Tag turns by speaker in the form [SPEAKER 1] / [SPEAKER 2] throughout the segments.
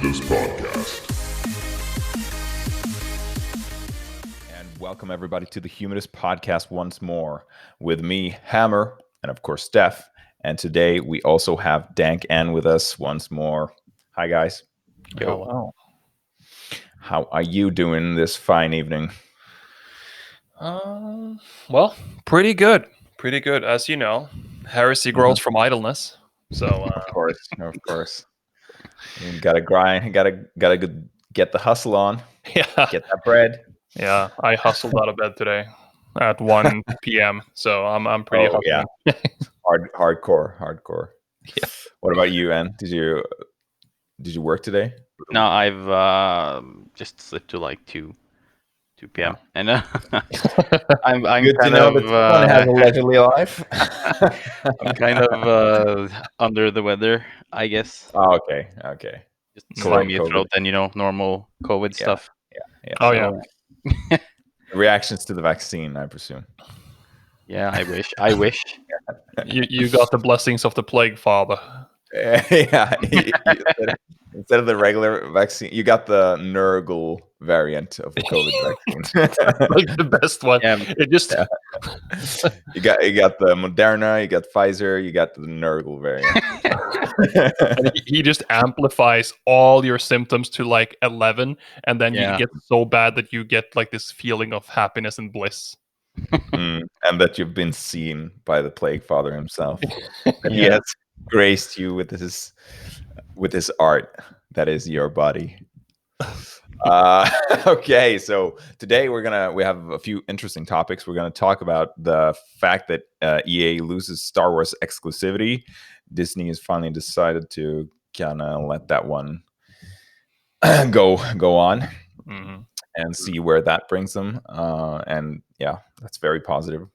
[SPEAKER 1] Humidus Podcast.
[SPEAKER 2] And welcome everybody to the Humidus Podcast once more with me, Hammer, and of course Steph. And today we also have Dank N with us once more. Hi guys.
[SPEAKER 3] Hello.
[SPEAKER 2] How are you doing this fine evening?
[SPEAKER 3] Well, pretty good. Pretty good. As you know, heresy grows from idleness. So,
[SPEAKER 2] Of course. You gotta grind. Gotta get the hustle on.
[SPEAKER 3] yeah,
[SPEAKER 2] Get that bread.
[SPEAKER 3] yeah. I hustled out of bed today at 1 p.m. So I'm pretty hustling.
[SPEAKER 2] Yeah. Hardcore.
[SPEAKER 3] Yeah.
[SPEAKER 2] What about you, Ann? Did you work today?
[SPEAKER 4] No, I've just slipped to like 2 p.m. And I'm
[SPEAKER 2] Good to
[SPEAKER 4] kind
[SPEAKER 2] know
[SPEAKER 4] of
[SPEAKER 2] that someone has a leisurely life.
[SPEAKER 4] I'm kind of under the weather, I guess.
[SPEAKER 2] Oh, okay.
[SPEAKER 4] Just
[SPEAKER 2] Correct,
[SPEAKER 4] slimy
[SPEAKER 2] COVID.
[SPEAKER 4] throat and normal COVID stuff.
[SPEAKER 2] Yeah.
[SPEAKER 3] Oh,
[SPEAKER 4] So,
[SPEAKER 3] yeah.
[SPEAKER 2] Reactions to the vaccine, I presume.
[SPEAKER 4] yeah, I wish.
[SPEAKER 3] You got the blessings of the plague, Father.
[SPEAKER 2] Yeah. Instead of the regular vaccine, you got the Nurgle variant of the COVID vaccine.
[SPEAKER 3] Like the best one.
[SPEAKER 4] Yeah.
[SPEAKER 3] It just
[SPEAKER 2] You got the Moderna, you got Pfizer, you got the Nurgle variant.
[SPEAKER 3] and he just amplifies all your symptoms to like 11, and then you
[SPEAKER 4] Yeah.
[SPEAKER 3] get so bad that you get like this feeling of happiness and bliss.
[SPEAKER 2] And that you've been seen by the Plague Father himself. And he
[SPEAKER 4] Yeah.
[SPEAKER 2] has graced you with his art that is your body. Okay, so today we have a few interesting topics. We're going to talk about the fact that EA loses Star Wars exclusivity. Disney has finally decided to kind of let that one go on.
[SPEAKER 3] Mm-hmm.
[SPEAKER 2] And see where that brings them. And yeah, that's very positive.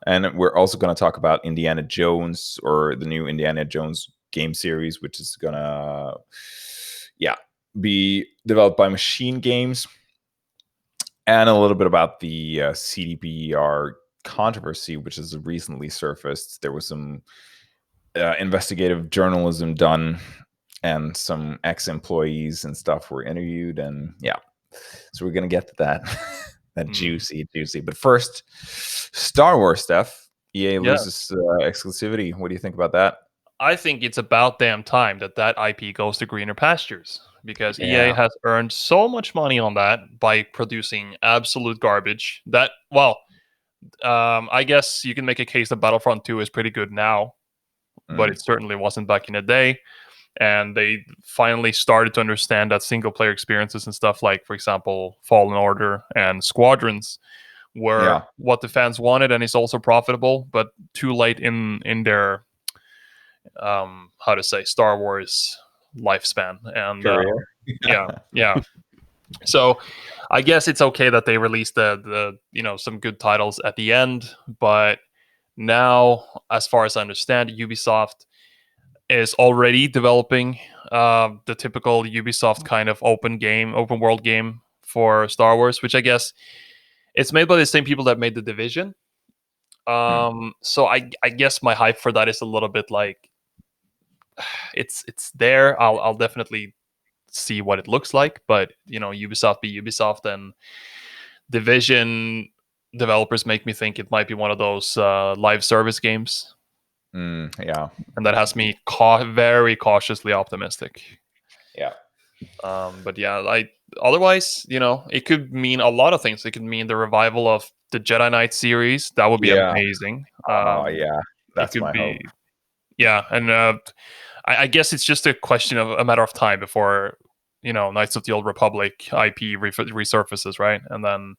[SPEAKER 2] And we're also going to talk about Indiana Jones, or the new Indiana Jones game series, which is going to, be developed by Machine Games. And a little bit about the CDPR controversy, which has recently surfaced. There was some investigative journalism done, and some ex-employees and stuff were interviewed, and so we're gonna get to that. That juicy. But first, Star Wars stuff. EA loses exclusivity. What do you think about that?
[SPEAKER 3] I think it's about damn time that IP goes to greener pastures, because EA has earned so much money on that by producing absolute garbage. I guess you can make a case that Battlefront 2 is pretty good now, but it certainly wasn't back in the day. And they finally started to understand that single player experiences and stuff like, for example, Fallen Order and Squadrons were what the fans wanted, and it's also profitable, but too late in their Star Wars lifespan. And yeah. So I guess it's okay that they released the some good titles at the end, but now, as far as I understand, Ubisoft is already developing the typical Ubisoft kind of open world game for Star Wars, which I guess it's made by the same people that made The Division. So I guess my hype for that is a little bit like, it's there. I'll definitely see what it looks like, but Ubisoft be Ubisoft, and Division developers make me think it might be one of those live service games. And that has me very cautiously optimistic. But otherwise, it could mean a lot of things. It could mean the revival of the Jedi Knight series. That would be amazing.
[SPEAKER 2] That's my hope.
[SPEAKER 3] Yeah, and I guess it's just a matter of time before Knights of the Old Republic IP resurfaces, right? And then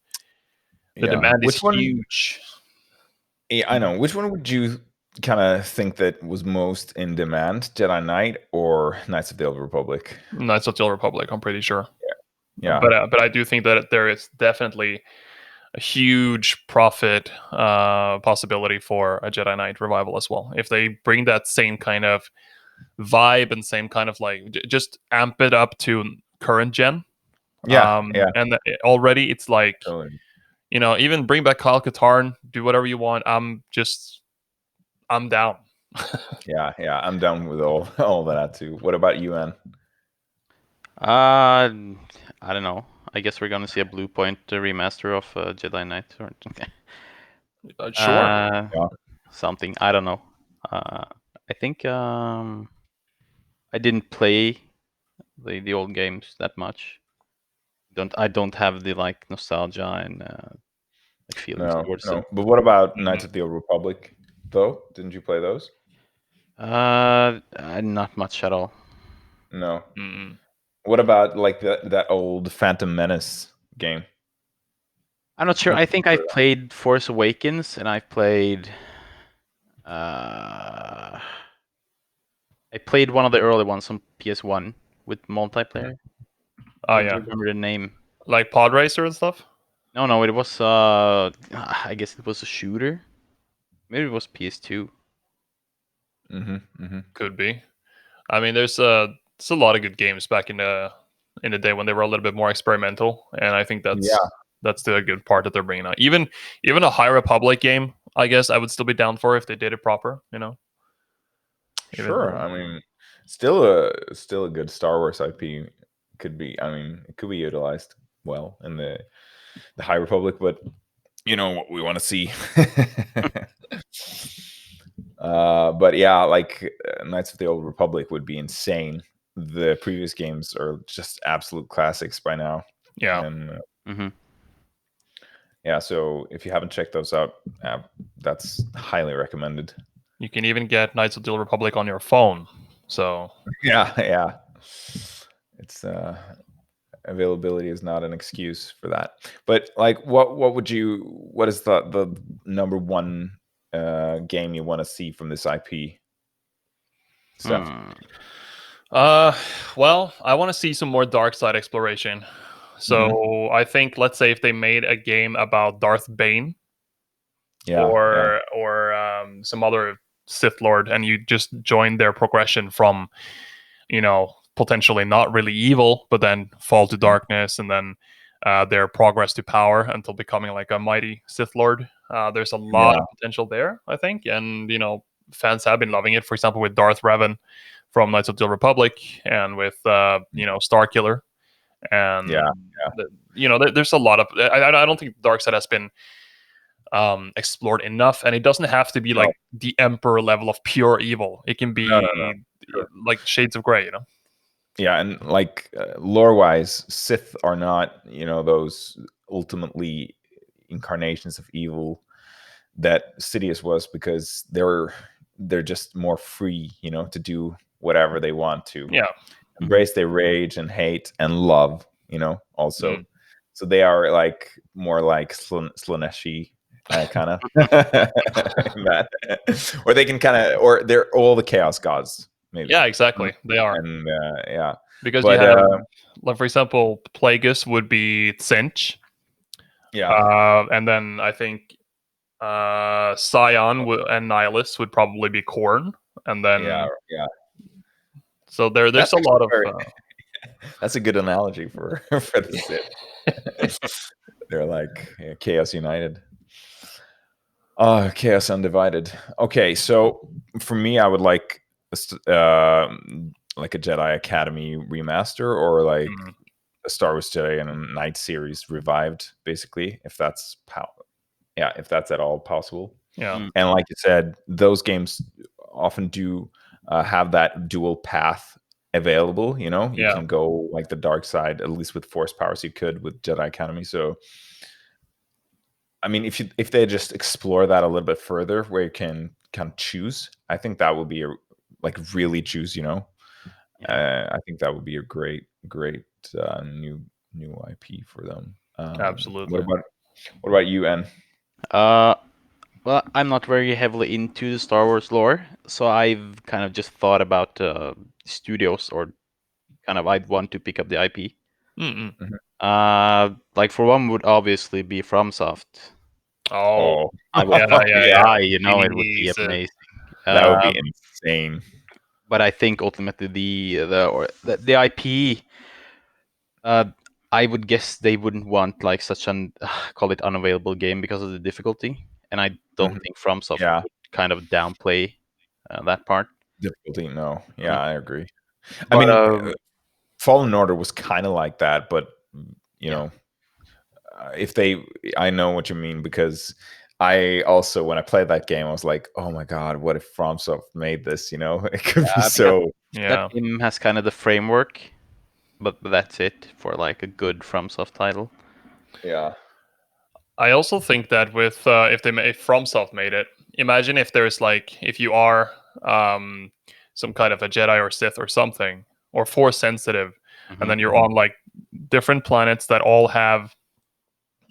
[SPEAKER 3] the demand is huge.
[SPEAKER 2] Yeah, I know. Which one would you kind of think that was most in demand, Jedi Knight or Knights of the Old Republic?
[SPEAKER 3] Knights of the Old Republic, I'm pretty sure.
[SPEAKER 2] Yeah.
[SPEAKER 3] But I do think that there is definitely a huge profit possibility for a Jedi Knight revival as well. If they bring that same kind of vibe and same kind of just amp it up to current gen. And already it's like, even bring back Kyle Katarn, do whatever you want. I'm down.
[SPEAKER 2] I'm down with all that too. What about you, Ann?
[SPEAKER 4] I don't know. I guess we're gonna see a Blue Point remaster of Jedi Knight or
[SPEAKER 3] Sure.
[SPEAKER 4] something. I don't know. I think I didn't play the old games that much. I don't have the like nostalgia and like feelings towards them.
[SPEAKER 2] But what about Knights of the Old Republic? Though, didn't you play those?
[SPEAKER 4] Not much at all.
[SPEAKER 2] No.
[SPEAKER 3] Mm.
[SPEAKER 2] What about like that old Phantom Menace game?
[SPEAKER 4] I'm not sure. I think I've played Force Awakens and I've played. I played one of the early ones on PS1 with multiplayer.
[SPEAKER 3] Oh
[SPEAKER 4] I
[SPEAKER 3] yeah,
[SPEAKER 4] don't remember the name.
[SPEAKER 3] like Pod Racer and stuff.
[SPEAKER 4] No, it was. I guess it was a shooter. Maybe it was PS2.
[SPEAKER 3] Could be. I mean, there's a lot of good games back in the day when they were a little bit more experimental, and I think that's the good part that they're bringing out. Even a High Republic game, I guess I would still be down for if they did it proper. You know.
[SPEAKER 2] Sure. I mean, still a good Star Wars IP could be. I mean, it could be utilized well in the High Republic, but you know what we want to see. But yeah, like Knights of the Old Republic would be insane. The previous games are just absolute classics by now.
[SPEAKER 3] Yeah.
[SPEAKER 2] And yeah, so if you haven't checked those out, that's highly recommended.
[SPEAKER 3] You can even get Knights of the Old Republic on your phone. So
[SPEAKER 2] yeah, it's availability is not an excuse for that. But like, what is the number one game you want to see from this IP? Steph?
[SPEAKER 3] Well, I want to see some more dark side exploration. So I think, let's say if they made a game about Darth Bane, or some other Sith Lord, and you just join their progression from, potentially not really evil, but then fall to darkness, and then their progress to power until becoming like a mighty Sith Lord. There's a lot of potential there, I think, and fans have been loving it. For example, with Darth Revan from Knights of the Old Republic, and with Starkiller, and there's a lot of. I don't think the dark side has been explored enough, and it doesn't have to be like the Emperor level of pure evil. It can be like shades of gray,
[SPEAKER 2] Yeah, and like lore-wise, Sith are not those ultimately incarnations of evil that Sidious was, because they're just more free, to do whatever they want to. Embrace their rage and hate and love, also. So they are like more like Slaneshi kind of that, or they can kind of, or they're all the chaos gods, maybe.
[SPEAKER 3] Yeah, exactly. They are.
[SPEAKER 2] And yeah,
[SPEAKER 3] because you have, like, for example, Plagueis would be Tzeentch. And then I think Scion and Nihilus would probably be Khorne, and then so there's a lot of
[SPEAKER 2] that's a good analogy for the Sith. They're like Chaos United. Chaos Undivided. Okay, so for me, I would like a Jedi Academy remaster, or like a Star Wars Jedi and a Knight series revived, basically, if that's if that's at all possible.
[SPEAKER 3] Yeah.
[SPEAKER 2] And like you said, those games often do have that dual path available. You can go like the dark side, at least with Force powers you could with Jedi Academy. So I mean, if they just explore that a little bit further, where you can kind of choose, I think that would be really choose. I think that would be a great new IP for them.
[SPEAKER 3] Absolutely.
[SPEAKER 2] What about you, N?
[SPEAKER 4] Well, I'm not very heavily into the Star Wars lore, so I've kind of just thought about studios, or kind of I'd want to pick up the IP. Like for one would obviously be FromSoft.
[SPEAKER 3] Oh,
[SPEAKER 4] I would die, it would be amazing.
[SPEAKER 2] That would be insane.
[SPEAKER 4] But I think ultimately the IP, I would guess they wouldn't want like such an call it unavailable game because of the difficulty, and I don't think FromSoft would kind of downplay that part.
[SPEAKER 2] Difficulty, no. Yeah, I agree.
[SPEAKER 4] But,
[SPEAKER 2] I mean, Fallen Order was kind of like that, but you know, I know what you mean, because I also, when I played that game, I was like, oh my god, what if FromSoft made this? You know, it could be so.
[SPEAKER 4] That game has kind of the framework, but that's it for like a good FromSoft title.
[SPEAKER 2] Yeah.
[SPEAKER 3] I also think that with if FromSoft made it, imagine if there's like, if you are some kind of a Jedi or Sith or something, or Force sensitive, and then you're on like different planets that all have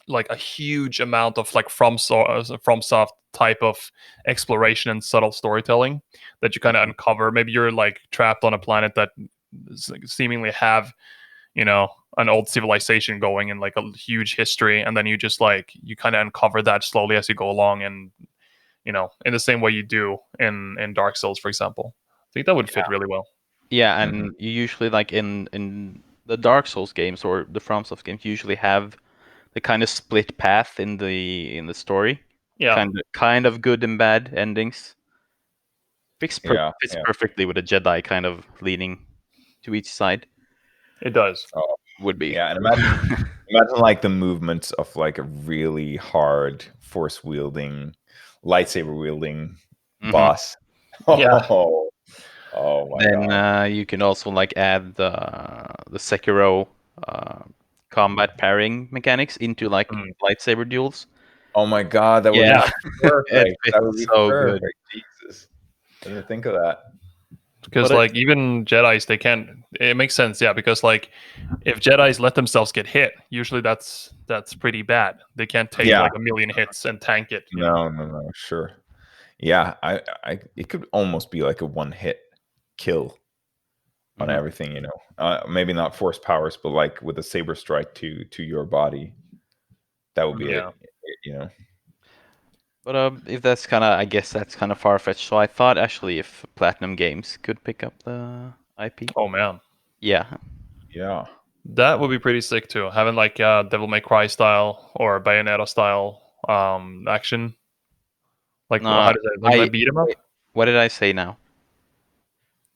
[SPEAKER 3] like a huge amount of like FromSoft type of exploration and subtle storytelling that you kind of uncover. Maybe you're like trapped on a planet that seemingly have, you know, an old civilization going and like a huge history, and then you just like, you kind of uncover that slowly as you go along, and you know, in the same way you do in Dark Souls, for example. I think that would fit really well.
[SPEAKER 4] Yeah, and you usually, like in the Dark Souls games or the FromSoft games, you usually have the kind of split path in the story.
[SPEAKER 3] Yeah,
[SPEAKER 4] kind of good and bad endings. Fits
[SPEAKER 2] Yeah.
[SPEAKER 4] perfectly with a Jedi kind of leaning to each side.
[SPEAKER 3] it does.
[SPEAKER 4] Would be.
[SPEAKER 2] Yeah, and imagine like the movements of like a really hard force wielding, lightsaber wielding boss.
[SPEAKER 3] Yeah.
[SPEAKER 2] Oh my
[SPEAKER 4] Then
[SPEAKER 2] god.
[SPEAKER 4] you can also like add the Sekiro combat pairing mechanics into like lightsaber duels.
[SPEAKER 2] Oh my god, that would
[SPEAKER 4] Yeah.
[SPEAKER 2] be perfect.
[SPEAKER 4] It
[SPEAKER 2] That would be
[SPEAKER 4] fits so
[SPEAKER 2] perfect.
[SPEAKER 4] good.
[SPEAKER 2] Jesus. I didn't think of that.
[SPEAKER 3] Because like even Jedi's, they can't. It makes sense, yeah. Because like if Jedi's let themselves get hit, usually that's pretty bad. They can't take like a million hits and tank it. You know?
[SPEAKER 2] No, sure. Yeah, I it could almost be like a one hit kill on everything, you know. Maybe not force powers, but like with a saber strike to your body. That would be it, you know.
[SPEAKER 4] But if that's kind of, I guess that's kind of far fetched. So I thought actually if Platinum Games could pick up the IP.
[SPEAKER 3] Oh man.
[SPEAKER 4] Yeah.
[SPEAKER 2] Yeah.
[SPEAKER 3] That would be pretty sick too. Having like Devil May Cry style or Bayonetta style action. Like how does that like beat 'em up?
[SPEAKER 4] What did I say now?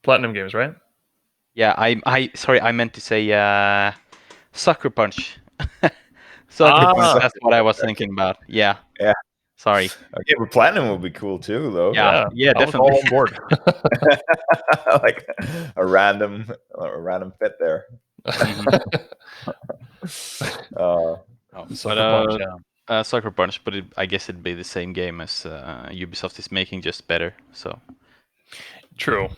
[SPEAKER 3] Platinum Games, right?
[SPEAKER 4] Yeah, I sorry, I meant to say Sucker Punch. Sucker Punch, that's what I was thinking about. Yeah.
[SPEAKER 2] Yeah.
[SPEAKER 4] Sorry.
[SPEAKER 2] Okay, but Platinum would be cool too, though.
[SPEAKER 4] Yeah, definitely.
[SPEAKER 3] All on board.
[SPEAKER 2] Like a random fit there.
[SPEAKER 3] Sucker Punch,
[SPEAKER 4] Sucker Punch, but I guess it'd be the same game as Ubisoft is making, just better. So
[SPEAKER 3] true.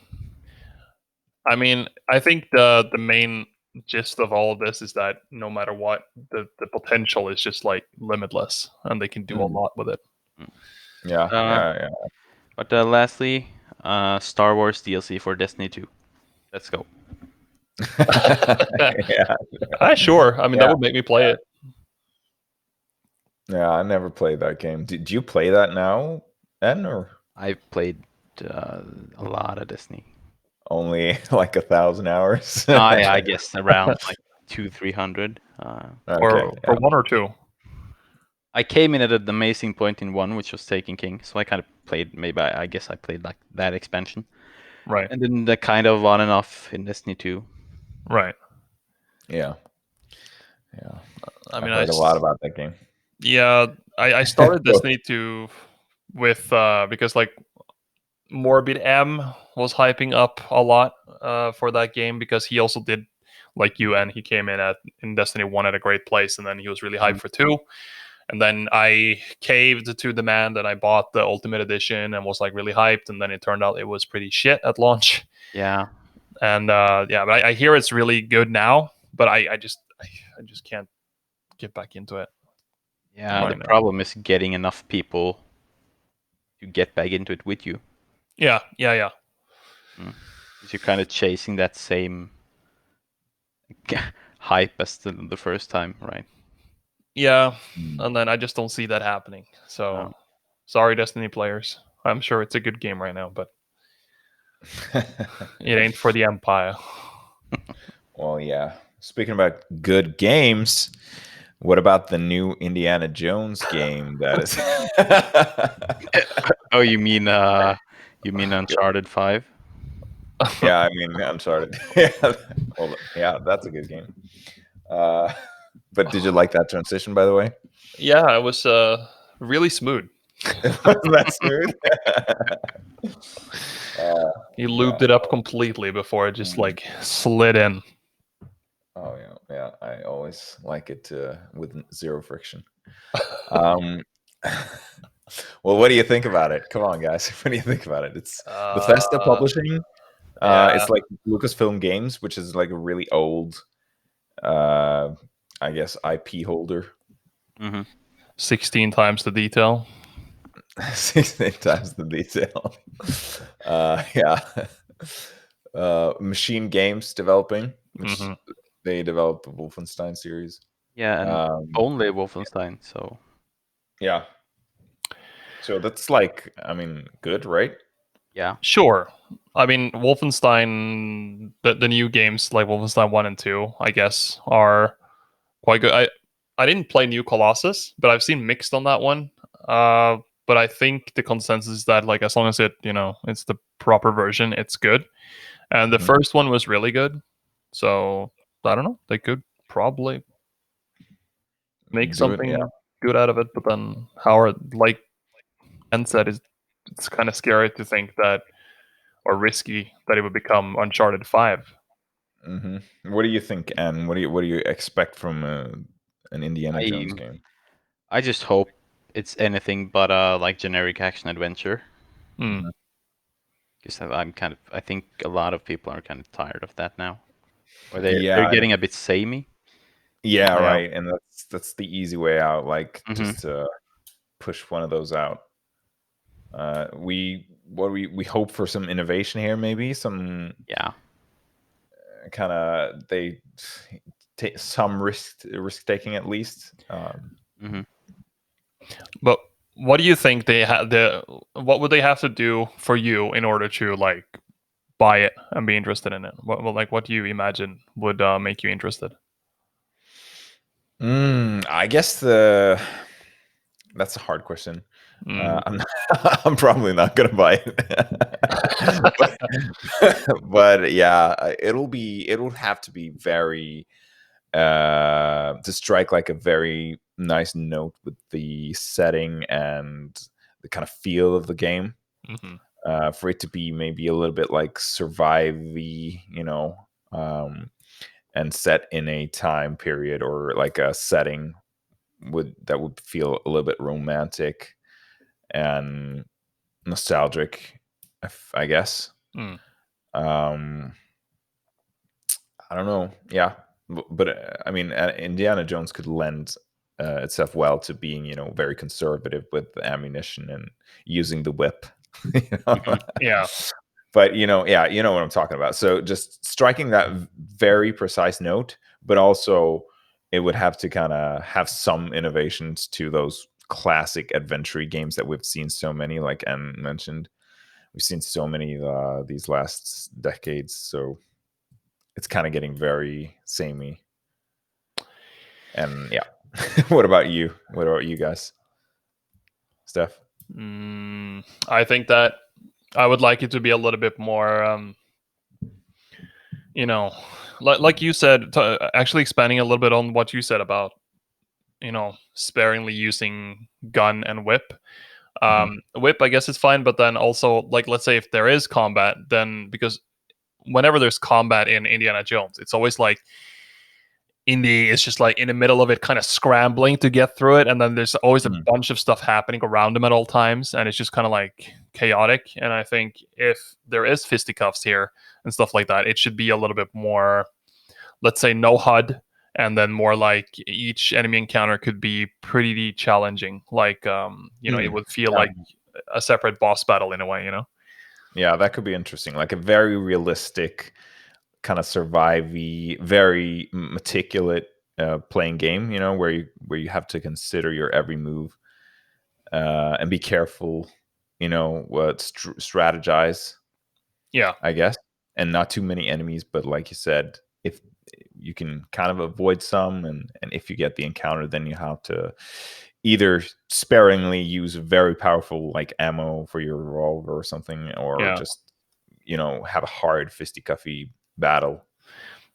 [SPEAKER 3] I mean, I think the main gist of all of this is that no matter what, the potential is just like limitless, and they can do a lot with it.
[SPEAKER 2] Yeah.
[SPEAKER 4] But lastly, Star Wars DLC for Destiny 2. Let's go.
[SPEAKER 3] Sure. I mean, that would make me play it.
[SPEAKER 2] Yeah, I never played that game. Did you play that now, Ed, or?
[SPEAKER 4] I've played a lot of Destiny.
[SPEAKER 2] Only like 1,000 hours.
[SPEAKER 4] I guess around like 200-300.
[SPEAKER 3] For 1 or 2.
[SPEAKER 4] I came in at an amazing point in 1, which was Taken King. So I kind of played. Maybe I guess I played like that expansion.
[SPEAKER 3] Right.
[SPEAKER 4] And then the kind of on and off in Destiny 2.
[SPEAKER 3] Right.
[SPEAKER 2] Yeah.
[SPEAKER 3] I mean,
[SPEAKER 2] I heard a lot about that game.
[SPEAKER 3] Yeah, I started Destiny 2 with because like Morbid M was hyping up a lot for that game, because he also did like you, and he came in Destiny 1 at a great place, and then he was really hyped for 2. And then I caved to demand, and I bought the Ultimate Edition and was like really hyped, and then it turned out it was pretty shit at launch.
[SPEAKER 4] Yeah.
[SPEAKER 3] And but I hear it's really good now, but I just can't get back into it.
[SPEAKER 4] Yeah, the problem is getting enough people to get back into it with you.
[SPEAKER 3] Yeah.
[SPEAKER 4] Because you're kind of chasing that same hype as the first time, right?
[SPEAKER 3] Yeah, and then I just don't see that happening. So, sorry, Destiny players. I'm sure it's a good game right now, but it ain't for the Empire.
[SPEAKER 2] Well, yeah. Speaking about good games, what about the new Indiana Jones game that is?
[SPEAKER 4] Oh, you mean Uncharted 5?
[SPEAKER 2] Yeah, I mean, Uncharted. Yeah, that's a good game. But did you like that transition, by the way?
[SPEAKER 3] Yeah, it was really smooth.
[SPEAKER 2] Wasn't that smooth?
[SPEAKER 3] He lubed it up completely before it just like slid in.
[SPEAKER 2] Oh yeah. I always like it with zero friction. Um, well, what do you think about it? Come on, guys. What do you think about it? It's Bethesda Publishing.
[SPEAKER 3] Yeah.
[SPEAKER 2] It's like Lucasfilm Games, which is like a really old, I guess, IP holder.
[SPEAKER 3] 16 times the detail.
[SPEAKER 2] 16 times the detail. Yeah. Machine Games developing, which they developed the Wolfenstein series.
[SPEAKER 4] Yeah, and only Wolfenstein. So
[SPEAKER 2] yeah. So that's like, I mean, good, right?
[SPEAKER 4] yeah.
[SPEAKER 3] Sure. I mean, Wolfenstein, the new games like Wolfenstein 1 and 2, I guess, are quite good. I didn't play New Colossus, but I've seen mixed on that one. But I think the consensus is that like as long as it's the proper version, it's good. And the first one was really good. So I don't know. They could probably make something good out of it. But then Howard, like Ben said, it's kind of scary to think that, or risky that it would become Uncharted 5.
[SPEAKER 2] What do you think, Anne? What do you expect from an Indiana Jones game?
[SPEAKER 4] I just hope it's anything but like generic action adventure. Because I think a lot of people are kind of tired of that now, or they're getting a bit samey.
[SPEAKER 2] Yeah, right. And that's the easy way out. Like just to push one of those out. We hope for some innovation here, maybe some kind of they take some risk taking at least.
[SPEAKER 3] But what do you think what would they have to do for you in order to like buy it and be interested in it? What do you imagine would make you interested?
[SPEAKER 2] I guess that's a hard question. I'm probably not gonna buy it, but yeah, it'll have to be very to strike like a very nice note with the setting and the kind of feel of the game. For it to be maybe a little bit like survive-y, and set in a time period or like a setting that would feel a little bit romantic and nostalgic, I guess. I don't know. Yeah, but I mean, Indiana Jones could lend itself well to being, very conservative with the ammunition and using the whip.
[SPEAKER 3] Yeah.
[SPEAKER 2] But yeah, you know what I'm talking about. So just striking that very precise note, but also it would have to kind of have some innovations to those classic adventure games that we've seen so many, like Anne mentioned. We've seen so many these last decades, so it's kind of getting very samey. And yeah. What about you? What about you guys? Steph?
[SPEAKER 3] I think that I would like it to be a little bit more, like you said, actually expanding a little bit on what you said about, sparingly using gun and whip. Whip, I guess, is fine, but then also, like, let's say if there is combat, then because whenever there's combat in Indiana Jones, it's always like Indy is just like in the middle of it, kind of scrambling to get through it, and then there's always a bunch of stuff happening around him at all times, and it's just kind of like chaotic. And I think if there is fisticuffs here and stuff like that, it should be a little bit more, let's say, no HUD, and then more like each enemy encounter could be pretty challenging. Like, it would feel like a separate boss battle in a way,
[SPEAKER 2] Yeah, that could be interesting. Like a very realistic kind of survivey, very meticulous playing game, where you have to consider your every move and be careful, strategize.
[SPEAKER 3] Yeah,
[SPEAKER 2] I guess, and not too many enemies. But like you said, if you can kind of avoid some, and if you get the encounter, then you have to either sparingly use very powerful like ammo for your revolver or something, or just have a hard fisticuffy battle.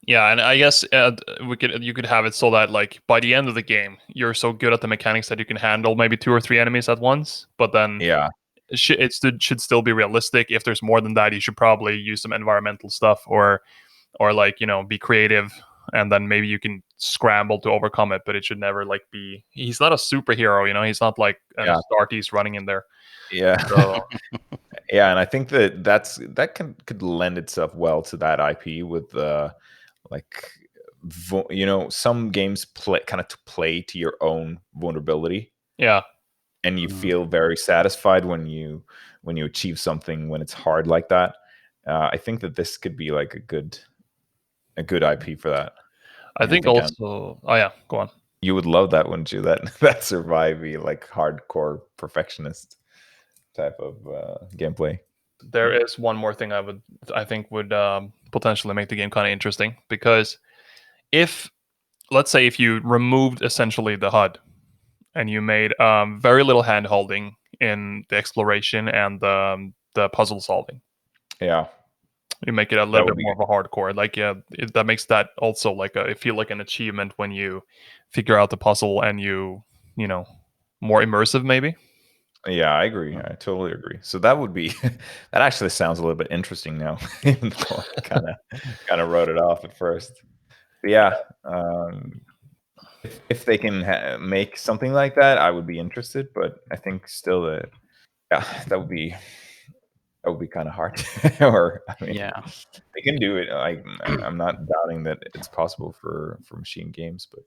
[SPEAKER 3] Yeah, and I guess you could have it so that like by the end of the game, you're so good at the mechanics that you can handle maybe 2 or 3 enemies at once. But then it should still be realistic. If there's more than that, you should probably use some environmental stuff or like be creative, and then maybe you can scramble to overcome it. But it should never like be. He's not a superhero, he's not like Starkey's running in there.
[SPEAKER 2] Yeah. So. Yeah, and I think that could lend itself well to that IP with some games play to your own vulnerability.
[SPEAKER 3] Yeah,
[SPEAKER 2] and you feel very satisfied when you achieve something when it's hard like that. I think that this could be like a good IP for that.
[SPEAKER 3] I think also. Oh yeah, go on.
[SPEAKER 2] You would love that, wouldn't you? That survivey, like hardcore perfectionist type of gameplay.
[SPEAKER 3] There is one more thing I think would potentially make the game kind of interesting, because let's say if you removed essentially the HUD and you made very little hand holding in the exploration and the puzzle solving.
[SPEAKER 2] Yeah.
[SPEAKER 3] You make it a little bit more of a hardcore. Like, that makes that also like it feel like an achievement when you figure out the puzzle and more immersive maybe.
[SPEAKER 2] Yeah, I agree. I totally agree. So that would be that actually sounds a little bit interesting now, even though I kind of wrote it off at first. But yeah, if they can make something like that, I would be interested. But I think still that would be kind of hard. Or they can do it. I'm not doubting that it's possible for machine games, but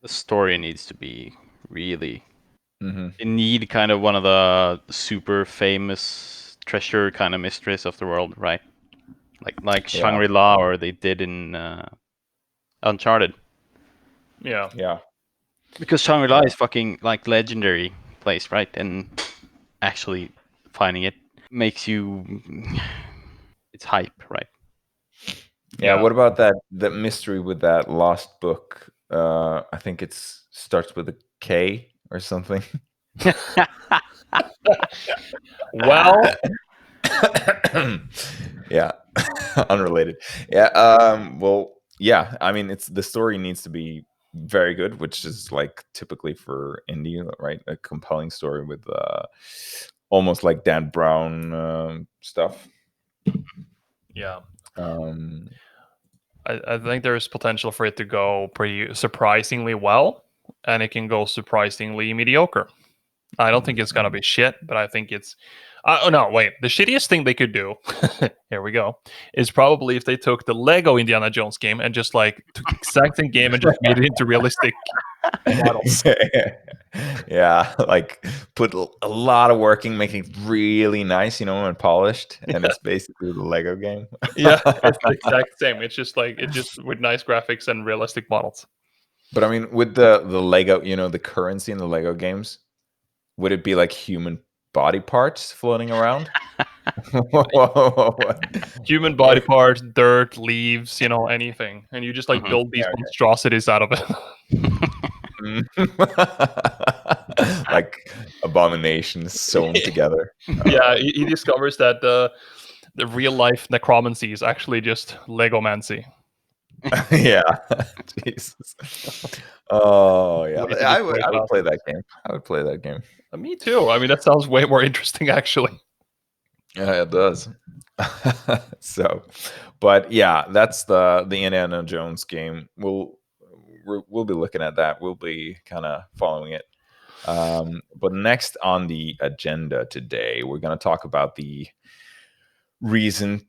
[SPEAKER 4] the story needs to be really. You need kind of one of the super famous treasure kind of mysteries of the world, right? Like Shangri-La, or they did in Uncharted.
[SPEAKER 3] Yeah.
[SPEAKER 2] Yeah.
[SPEAKER 4] Because Shangri-La is fucking like legendary place, right? And actually finding it makes you it's hype, right?
[SPEAKER 2] Yeah. What about that mystery with that lost book? I think it starts with a K or something.
[SPEAKER 3] Well,
[SPEAKER 2] yeah, unrelated. Yeah. Well, yeah. I mean, the story needs to be very good, which is like typically for indie, right? A compelling story with almost like Dan Brown stuff.
[SPEAKER 3] Yeah. I think there's potential for it to go pretty surprisingly well, and it can go surprisingly mediocre. I don't think it's gonna be shit, but I think it's. Oh no! Wait, the shittiest thing they could do, here we go, is probably if they took the Lego Indiana Jones game and just like took the exact same game and just made it into realistic models.
[SPEAKER 2] Yeah, like put a lot of work in making it really nice, and polished, and it's basically the Lego game.
[SPEAKER 3] Yeah, it's the exact same. It's just with nice graphics and realistic models.
[SPEAKER 2] But I mean, with the Lego, the currency in the Lego games, would it be like human body parts floating around?
[SPEAKER 3] Human body parts, dirt, leaves, anything, and you just like build these monstrosities out of it.
[SPEAKER 2] Like abominations sewn together.
[SPEAKER 3] Yeah, he discovers that the real life necromancy is actually just Legomancy.
[SPEAKER 2] Yeah. Jesus. Oh yeah, I would play that game. I would play that game.
[SPEAKER 3] Me too. I mean, that sounds way more interesting, actually.
[SPEAKER 2] Yeah, it does. So, but yeah, that's the Indiana Jones game. We'll be looking at that. We'll be kind of following it. But next on the agenda today, we're going to talk about the recent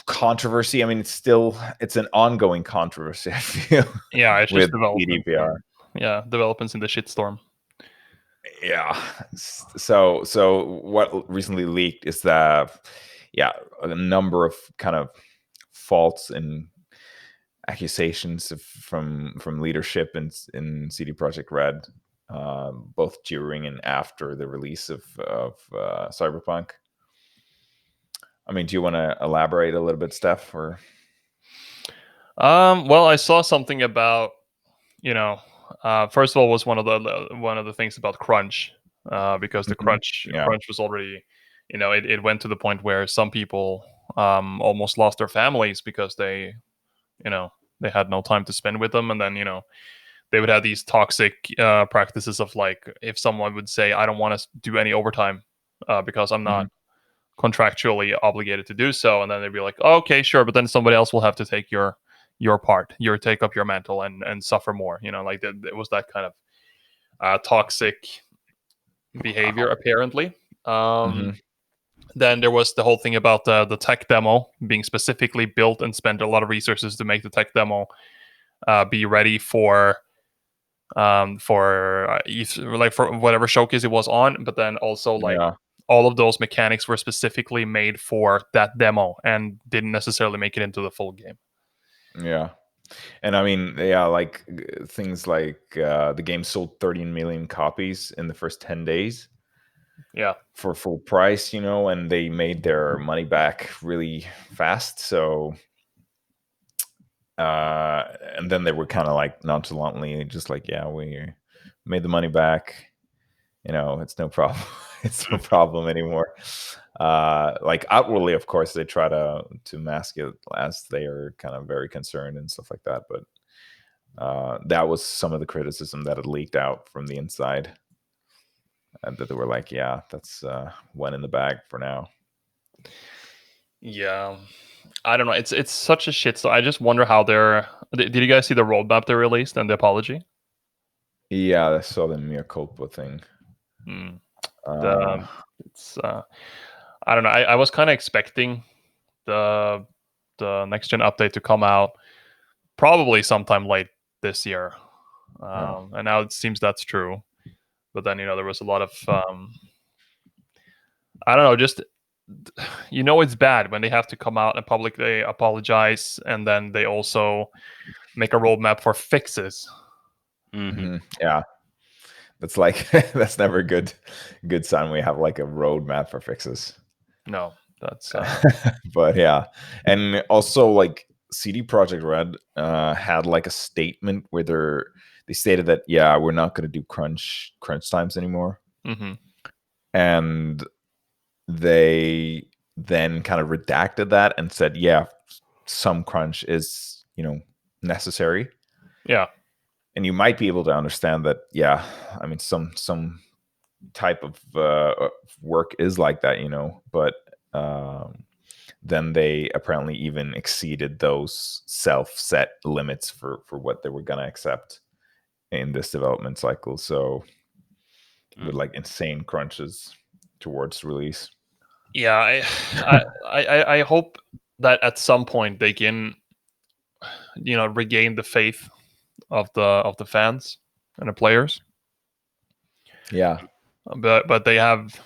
[SPEAKER 2] controversy. I mean, it's an ongoing controversy, I feel.
[SPEAKER 3] Yeah, it's
[SPEAKER 2] with
[SPEAKER 3] just development.
[SPEAKER 2] CDPR.
[SPEAKER 3] Yeah, developments in the shitstorm.
[SPEAKER 2] Yeah. So what recently leaked is that, a number of kind of faults and accusations from leadership in CDProjektRed, both during and after the release of Cyberpunk. I mean, do you want to elaborate a little bit, Steph? Or
[SPEAKER 3] well, I saw something about, first of all, was one of the things about crunch, because the crunch was already, it went to the point where some people almost lost their families because they had no time to spend with them, and then they would have these toxic practices of like, if someone would say, I don't want to do any overtime because I'm not contractually obligated to do so, and then they'd be like, oh, okay, sure, but then somebody else will have to take your part, take up your mantle and suffer more. Like it was that kind of toxic behavior, apparently. Then there was the whole thing about the tech demo being specifically built and spent a lot of resources to make the tech demo be ready for whatever showcase it was on, but then also like all of those mechanics were specifically made for that demo and didn't necessarily make it into the full game.
[SPEAKER 2] Yeah. And I mean, yeah, like things like the game sold 13 million copies in the first 10 days.
[SPEAKER 3] Yeah.
[SPEAKER 2] For full price, and they made their money back really fast. So, and then they were kind of like nonchalantly just like, yeah, we made the money back. It's no problem. It's no problem anymore. Like outwardly, of course, they try to mask it as they are kind of very concerned and stuff like that. But that was some of the criticism that had leaked out from the inside. And that they were like, yeah, that's one in the bag for now.
[SPEAKER 3] Yeah. I don't know. It's such a shit. So I just wonder how they're. Did you guys see the roadmap they released and the apology?
[SPEAKER 2] Yeah, I saw the mea culpa thing.
[SPEAKER 3] It's I don't know. I was kind of expecting the next gen update to come out probably sometime late this year, and now it seems that's true. But then there was a lot of I don't know, just it's bad when they have to come out and publicly apologize, and then they also make a roadmap for fixes.
[SPEAKER 2] Yeah, that's like that's never a good sign when we have like a roadmap for fixes.
[SPEAKER 3] No, that's
[SPEAKER 2] but yeah, and also like CDProjektRed had like a statement where they stated that, yeah, we're not going to do crunch times anymore. And they then kind of redacted that and said, yeah, some crunch is necessary.
[SPEAKER 3] Yeah.
[SPEAKER 2] And you might be able to understand that, yeah, I mean, some type of work is like that, but then they apparently even exceeded those self-set limits for what they were going to accept in this development cycle. So with like insane crunches towards release.
[SPEAKER 3] Yeah, I hope that at some point they can regain the faith of the fans and the players.
[SPEAKER 2] Yeah.
[SPEAKER 3] But they have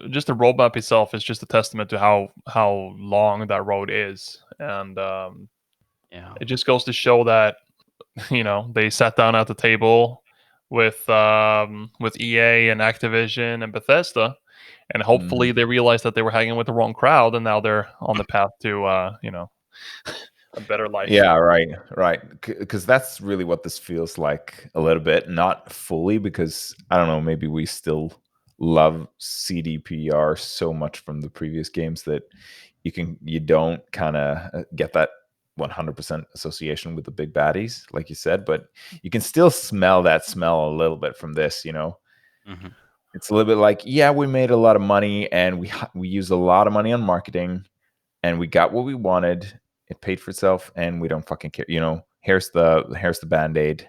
[SPEAKER 3] just the roadmap itself is just a testament to how long that road is, and it just goes to show that they sat down at the table with EA and Activision and Bethesda, and hopefully they realized that they were hanging with the wrong crowd, and now they're on the path to a better life.
[SPEAKER 2] Yeah, right. Because that's really what this feels like a little bit. Not fully, because I don't know, maybe we still love CDPR so much from the previous games that you don't kind of get that 100% association with the big baddies, like you said, but you can still smell that smell a little bit from this. It's a little bit like, yeah, we made a lot of money and we used a lot of money on marketing and we got what we wanted. It paid for itself and we don't fucking care. Here's the Band-Aid.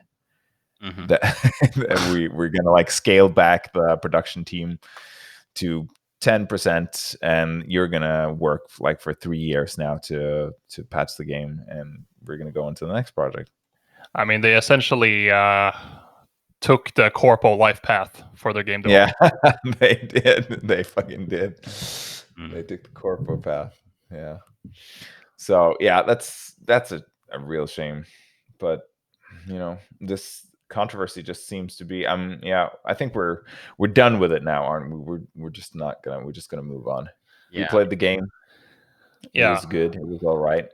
[SPEAKER 2] That we're gonna like scale back the production team to 10%, and you're gonna work like for 3 years now to patch the game, and we're gonna go into the next project.
[SPEAKER 3] I mean, they essentially took the corpo life path for their game development.
[SPEAKER 2] Yeah, they did. They fucking did. They took the corpo path. Yeah. So yeah, that's a real shame. But this controversy just seems to be I think we're done with it now, aren't we? We're just gonna move on. We played the game. It was good. It was all right.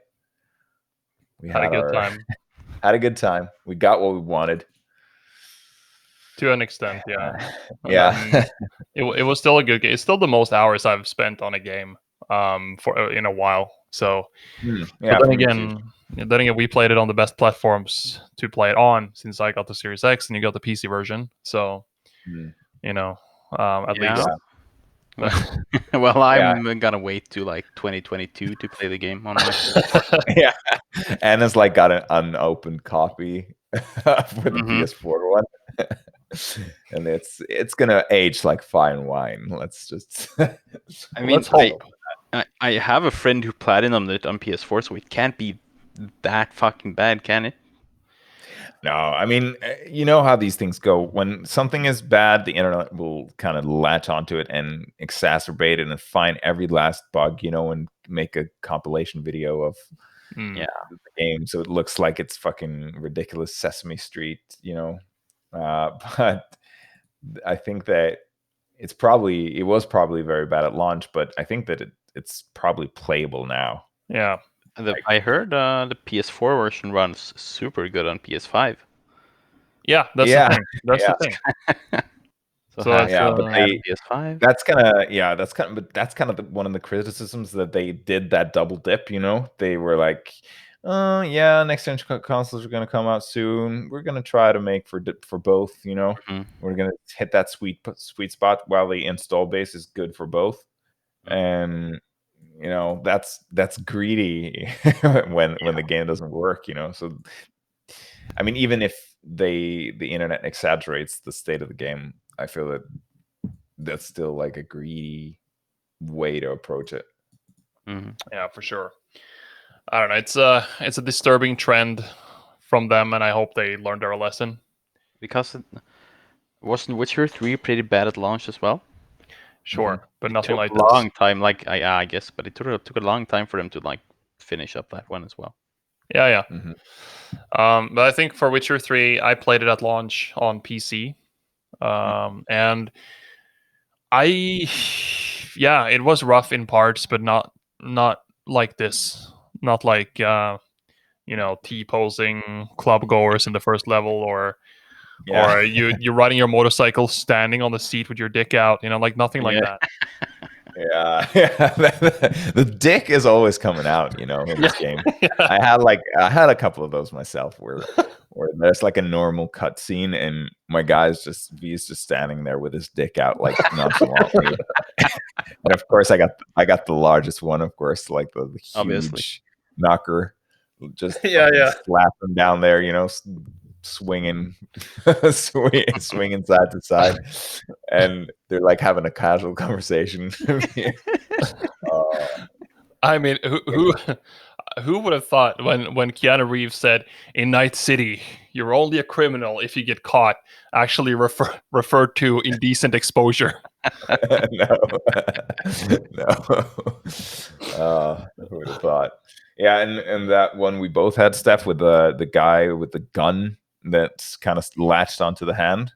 [SPEAKER 2] We
[SPEAKER 3] had a good time.
[SPEAKER 2] Had a good time. We got what we wanted.
[SPEAKER 3] To an extent, yeah.
[SPEAKER 2] Yeah.
[SPEAKER 3] It was still a good game. It's still the most hours I've spent on a game for in a while. So,
[SPEAKER 2] Yeah.
[SPEAKER 3] but then again, we played it on the best platforms to play it on. Since I got the Series X and you got the PC version, so at least.
[SPEAKER 4] Well, well, I'm gonna wait to like 2022 to play the game on my PS4.
[SPEAKER 2] Yeah, Anna's like got an unopened copy for the PS4 one, and it's gonna age like fine wine. Let's just.
[SPEAKER 4] I mean, I have a friend who platinumed it on PS4, so it can't be that fucking bad, can it?
[SPEAKER 2] No, I mean, you know how these things go. When something is bad, the internet will kind of latch onto it and exacerbate it and find every last bug, and make a compilation video of the game, so it looks like it's fucking ridiculous Sesame Street, But I think that it was probably very bad at launch, but I think that it's probably playable now.
[SPEAKER 3] Yeah.
[SPEAKER 4] I heard the PS4 version runs super good on PS5.
[SPEAKER 3] Yeah, that's the thing. That's the thing.
[SPEAKER 4] So but PS5.
[SPEAKER 2] That's kind of one of the criticisms, that they did that double dip. They were like, next gen consoles are going to come out soon. We're going to try to make for both. We're going to hit that sweet spot while the install base is good for both. And that's greedy when the game doesn't work. So I mean, even if the internet exaggerates the state of the game, I feel that that's still like a greedy way to approach it.
[SPEAKER 3] Yeah, for sure. I don't know. It's a disturbing trend from them, and I hope they learned their lesson.
[SPEAKER 4] Because wasn't Witcher 3 pretty bad at launch as well?
[SPEAKER 3] Sure, but nothing like
[SPEAKER 4] this. Took a long time, like I guess, but it took a long time for them to like finish up that one as well.
[SPEAKER 3] Yeah. But I think for Witcher 3, I played it at launch on PC, and it was rough in parts, but not like this. Not like T-posing club goers in the first level, or you're riding your motorcycle standing on the seat with your dick out. Like nothing like that.
[SPEAKER 2] Yeah. The dick is always coming out, in this game. I had a couple of those myself where there's like a normal cutscene and my V's just standing there with his dick out, like nonchalantly. And of course I got the largest one, of course, like the huge
[SPEAKER 4] Obviously.
[SPEAKER 2] knocker, just slapping down there, swinging swinging side to side, and they're like having a casual conversation.
[SPEAKER 3] I mean, who would have thought when Keanu Reeves said, "In Night City, you're only a criminal if you get caught," actually referred to indecent exposure?
[SPEAKER 2] No. Who would have thought? Yeah, and that one we both had, Steph, with the guy with the gun that's kind of latched onto the hand.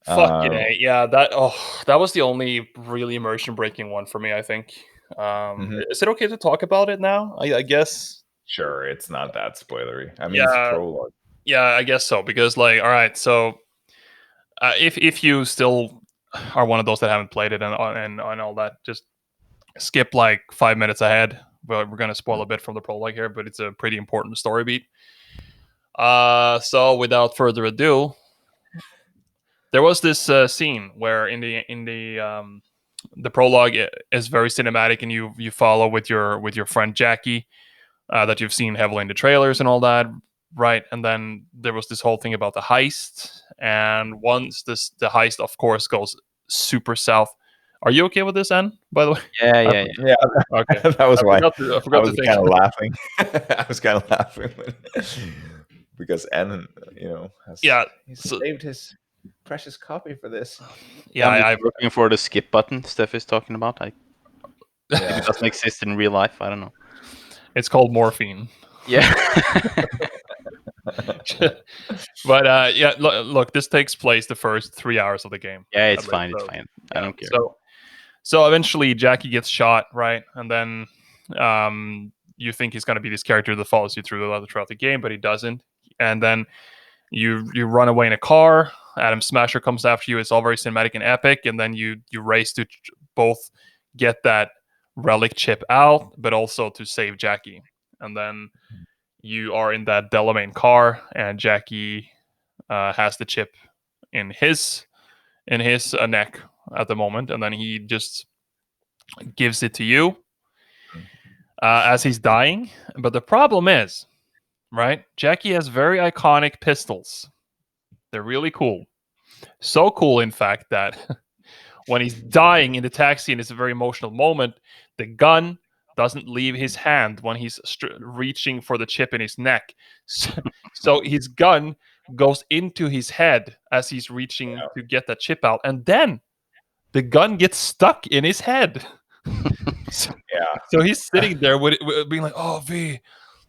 [SPEAKER 3] Fucking A. Yeah, that was the only really immersion breaking one for me, I think. Is it okay to talk about it now? I guess.
[SPEAKER 2] Sure, it's not that spoilery. I mean, it's a prologue.
[SPEAKER 3] Yeah, I guess so, because all right, so if you still are one of those that haven't played it and all that, just skip like 5 minutes ahead. We're gonna spoil a bit from the prologue here, but it's a pretty important story beat. So without further ado, there was this scene where in the prologue is very cinematic, and you follow with your friend Jackie, that you've seen heavily in the trailers and all that, right? And then there was this whole thing about the heist, and once the heist, of course, goes super south. Are you okay with this, Anne, by the way?
[SPEAKER 2] Yeah. Okay. That was why I was kind of laughing. I was kind of laughing because Anne, has saved his precious copy for this.
[SPEAKER 4] Yeah, I'm looking for the skip button Steph is talking about. Maybe it doesn't exist in real life. I don't know.
[SPEAKER 3] It's called morphine.
[SPEAKER 4] Yeah.
[SPEAKER 3] But look, this takes place the first 3 hours of the game.
[SPEAKER 4] Yeah, it's fine. It's fine. I don't care.
[SPEAKER 3] So eventually Jackie gets shot, right? And then you think he's going to be this character that follows you throughout the game, but he doesn't. And then you run away in a car. Adam Smasher comes after you. It's all very cinematic and epic, and then you race to both get that relic chip out, but also to save Jackie. And then you are in that Delamain car, and Jackie has the chip in his neck at the moment, and then he just gives it to you as he's dying. But the problem is, right? Jackie has very iconic pistols. They're really cool. So cool, in fact, that when he's dying in the taxi and it's a very emotional moment, the gun doesn't leave his hand when he's reaching for the chip in his neck. So his gun goes into his head as he's reaching to get that chip out. And then the gun gets stuck in his head. So he's sitting there with being like, "Oh, mi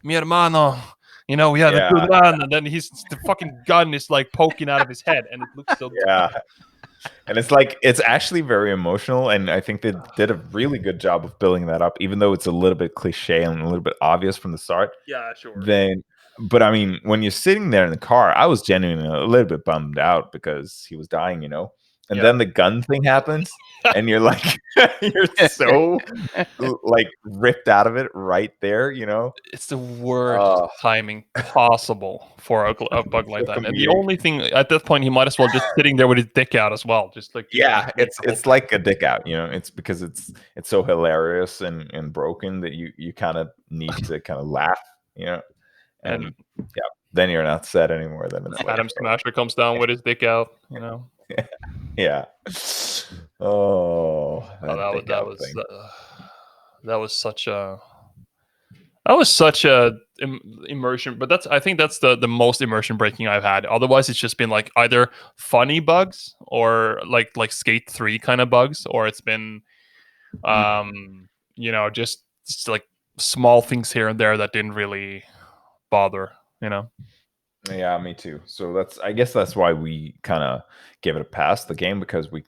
[SPEAKER 3] hermano, we have a good run," and then the fucking gun is like poking out of his head, and it looks so dumb.
[SPEAKER 2] And it's actually very emotional, and I think they did a really good job of building that up, even though it's a little bit cliche and a little bit obvious from the start.
[SPEAKER 3] Yeah, sure.
[SPEAKER 2] But I mean, when you're sitting there in the car, I was genuinely a little bit bummed out because he was dying, and then the gun thing happens, and you're like, you're so like ripped out of it right there,
[SPEAKER 3] It's the worst timing possible for a bug like that. And the only thing at this point, he might as well just sitting there with his dick out as well, just like
[SPEAKER 2] it's like a dick out, it's because it's so hilarious and broken that you kind of need to kind of laugh, and then you're not sad anymore. Then it's
[SPEAKER 3] Adam Smasher comes down with his dick out,
[SPEAKER 2] Yeah. Oh,
[SPEAKER 3] that was such a immersion. But I think that's the most immersion breaking I've had. Otherwise, it's just been like either funny bugs or like Skate 3 kind of bugs, or it's been just like small things here and there that didn't really bother.
[SPEAKER 2] Yeah, me too. So I guess that's why we kind of gave it a pass, the game, because we